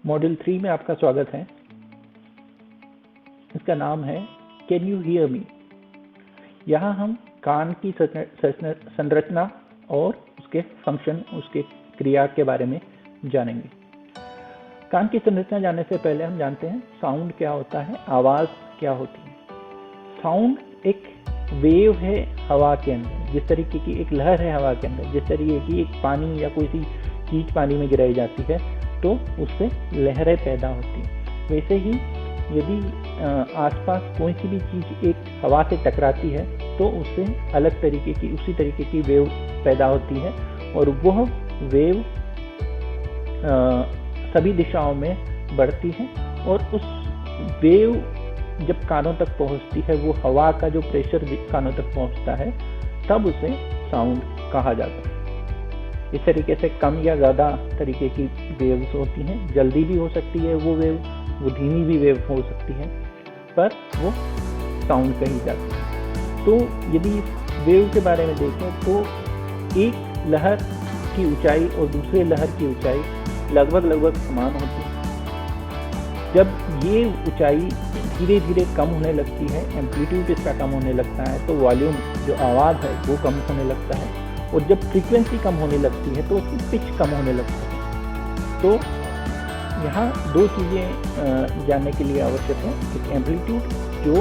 Module 3 में आपका स्वागत है। इसका नाम है कैन यू हियर मी। यहाँ हम कान की संरचना और उसके फंक्शन, उसके क्रिया के बारे में जानेंगे। कान की संरचना जानने से पहले हम जानते हैं साउंड क्या होता है, आवाज़ क्या होती है। साउंड एक वेव है हवा के अंदर, जिस तरीके की एक लहर है हवा के अंदर, जिस तरीके की एक पानी या कोई सी चीज पानी में गिराई जाती है तो उससे लहरें पैदा होती हैं। वैसे ही यदि आसपास कोई सी भी चीज एक हवा से टकराती है तो उससे अलग तरीके की, उसी तरीके की वेव पैदा होती है और वह वेव सभी दिशाओं में बढ़ती है और उस वेव जब कानों तक पहुंचती है, वो हवा का जो प्रेशर कानों तक पहुंचता है, तब उसे साउंड कहा जाता है। इस तरीके से कम या ज़्यादा तरीके की वेव्स होती हैं। जल्दी भी हो सकती है वो वेव, वो धीमी भी वेव हो सकती है, पर वो साउंड कही जाती है। तो यदि वेव के बारे में देखें तो एक लहर की ऊंचाई और दूसरे लहर की ऊंचाई लगभग समान होती है। जब ये ऊंचाई धीरे धीरे कम होने लगती है, एम्पलीट्यूड इसका कम होने लगता है, तो वॉल्यूम जो आवाज़ है वो कम होने लगता है और जब फ्रीक्वेंसी कम होने लगती है तो उसकी पिच कम होने लगती है। तो यहाँ दो चीज़ें जानने के लिए आवश्यक है, एक एम्पलीट्यूड जो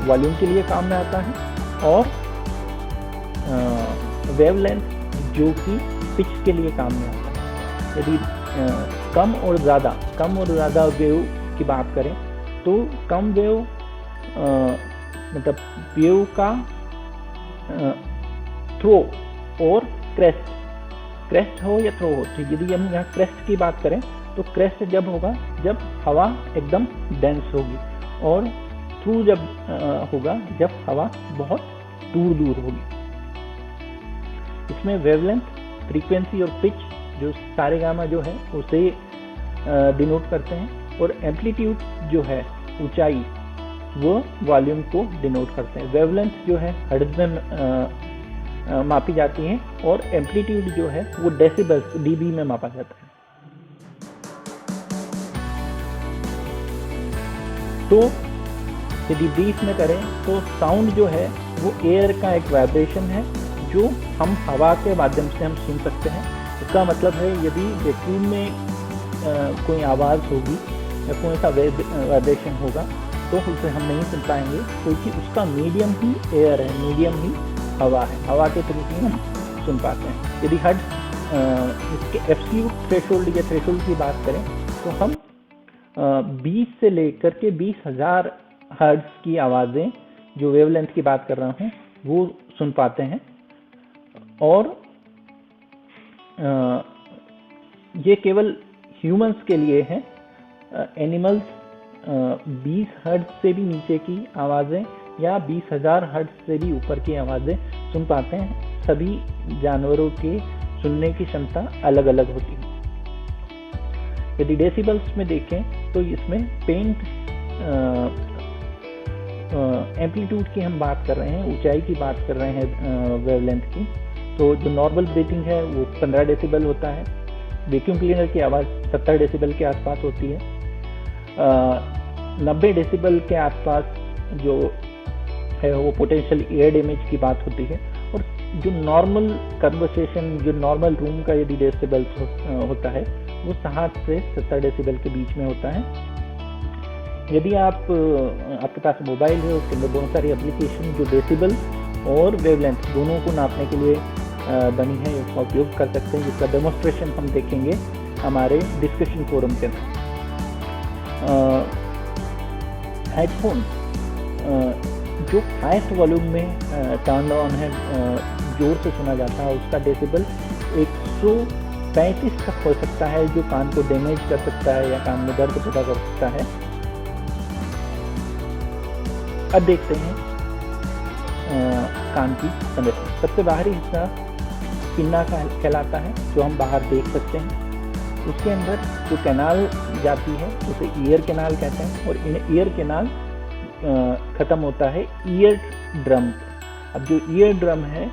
वॉल्यूम के लिए काम में आता है और वेवलेंथ जो कि पिच के लिए काम में आता है। यदि कम और ज़्यादा वेव की बात करें तो कम वेव मतलब वेव का थ्रो और क्रेस्ट हो या थ्रो हो। तो यदि हम यहाँ क्रेस्ट की बात करें तो क्रेस्ट जब होगा जब हवा एकदम डेंस होगी और थ्रू जब होगा जब हवा बहुत दूर होगी। इसमें वेवलेंथ, फ्रीक्वेंसी और पिच जो सारे गामा जो है उसे डिनोट करते हैं और एम्पलीट्यूड जो है ऊंचाई वो वॉल्यूम को डिनोट करते हैं। वेवलेंथ जो है हर्ट्ज में मापी जाती है और एम्पलीट्यूड जो है वो डेसिबल्स डीबी में मापा जाता है। तो यदि ब्रीफ में करें तो साउंड जो है वो एयर का एक वाइब्रेशन है जो हम हवा के माध्यम से हम सुन सकते हैं। इसका मतलब है यदि वैक्यूम में कोई आवाज़ होगी या कोई सा वाइब्रेशन होगा तो उसे हम नहीं सुन पाएंगे, क्योंकि उसका मीडियम ही एयर है, मीडियम ही हवा है। हवा के थ्रू ही हम सुन पाते हैं। यदि इसके एब्सोल्यूट थ्रेशोल्ड या थ्रेशोल्ड की बात करें तो हम 20 से लेकर के 20,000 हर्ट्ज की आवाज़ें, जो वेवलेंथ की बात कर रहा हूँ, वो सुन पाते हैं। और ये केवल ह्यूमंस के लिए है। एनिमल्स 20 हर्ट्ज से भी नीचे की आवाज़ें या 20,000 हर्ट्ज से भी ऊपर की आवाज़ें सुन पाते हैं। सभी जानवरों के सुनने की क्षमता अलग अलग होती है। यदि डेसिबल्स में देखें तो इसमें पेंट एम्पलीट्यूड की हम बात कर रहे हैं, ऊंचाई की बात कर रहे हैं वेवलेंथ की। तो जो नॉर्मल ब्रीथिंग है वो 15 डेसिबल होता है। वैक्यूम क्लीनर की आवाज़ 70 डेसिबल के आसपास होती है। 90 डेसिबल के आसपास जो है वो पोटेंशियल एयर डैमेज की बात होती है। और जो नॉर्मल कन्वर्सेशन, जो नॉर्मल रूम का यदि डेसिबल्स होता है वो 60 से 70 डेसिबल के बीच में होता है। यदि आपके पास मोबाइल है, उसके अंदर बहुत सारी एप्लीकेशन जो डेसिबल और वेवलेंथ दोनों को नापने के लिए बनी है, उसका उपयोग कर सकते हैं, जिसका डेमोन्स्ट्रेशन हम देखेंगे हमारे डिस्कशन फोरम के अंदर। हेडफोन जो हाईएस्ट वॉल्यूम में टर्न ऑन है, जोर से सुना जाता है, उसका डेसिबल 135 तक हो सकता है, जो कान को डैमेज कर सकता है या कान में दर्द पैदा कर सकता है। अब देखते हैं कान की संरचना। सबसे बाहरी हिस्सा पिन्ना कहलाता है, जो हम बाहर देख सकते हैं। उसके अंदर जो कैनाल जाती है उसे ईयर कैनाल कहते हैं और ईयर कैनाल ख़त्म होता है ईयर ड्रम। अब जो ईयर ड्रम है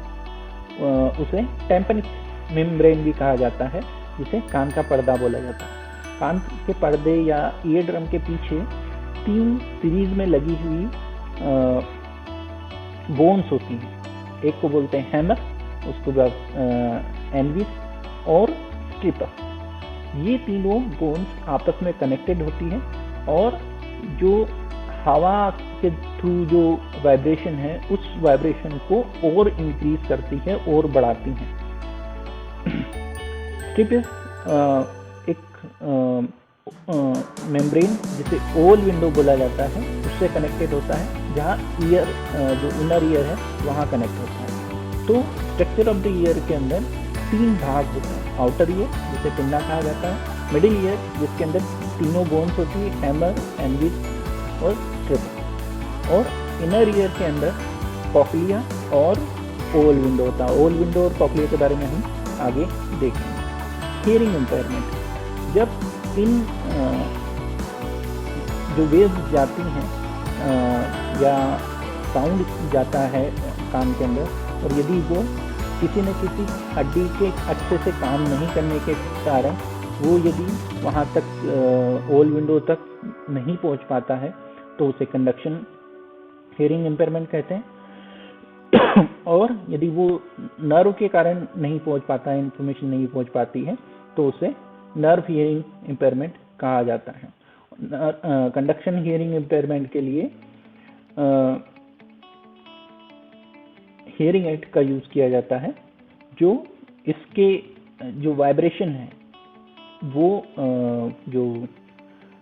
उसे टेम्पैनिक मेम्ब्रेन भी कहा जाता है, जिसे कान का पर्दा बोला जाता है। कान के पर्दे या ईयर ड्रम के पीछे 3 सीरीज में लगी हुई बोन्स होती हैं। एक को बोलते हैं हैमर, उसके बाद एनविस और स्ट्रिपर। ये तीनों बोन्स आपस में कनेक्टेड होती हैं और जो हवा के थ्रू जो वाइब्रेशन है उस वाइब्रेशन को और इंक्रीज करती है और बढ़ाती हैं। स्ट्रिप एक मेम्ब्रेन जिसे ओवल विंडो बोला जाता है उससे कनेक्टेड होता है, जहाँ ईयर जो इनर ईयर है वहाँ कनेक्ट होता है। तो स्ट्रक्चर ऑफ द ईयर के अंदर 3 भाग होते हैं। आउटर ईयर जिसे पिन्ना कहा जाता है, मिडिल ईयर जिसके अंदर तीनों बोन्स होती है, हैमर, एनविस और स्ट्रिप, और इनर ईयर के अंदर कॉक्लिया और ओवल विंडो होता है। ओवल विंडो और कॉक्लिया के बारे में हम आगे देखेंगे। हियरिंग इम्पेयरमेंट, जब इन जो वेव्स जाती हैं या साउंड जाता है कान के अंदर और यदि वो किसी न किसी हड्डी के अच्छे से काम नहीं करने के कारण वो यदि वहाँ तक ओवल विंडो तक नहीं पहुँच पाता है तो उसे कंडक्शन हियरिंग इम्पेयरमेंट कहते हैं। और यदि वो नर्व के कारण नहीं पहुँच पाता है, इंफॉर्मेशन नहीं पहुँच पाती है, तो उसे नर्व हियरिंग इम्पेयरमेंट कहा जाता है। कंडक्शन हियरिंग इम्पेयरमेंट के लिए हियरिंग एड का यूज किया जाता है, जो इसके जो वाइब्रेशन है वो जो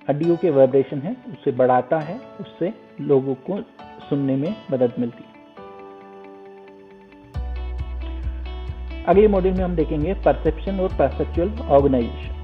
हड्डियों के वाइब्रेशन है उसे बढ़ाता है, उससे लोगों को सुनने में मदद मिलती है। अगले मॉड्यूल में हम देखेंगे परसेप्शन और परसेप्चुअल ऑर्गेनाइजेशन।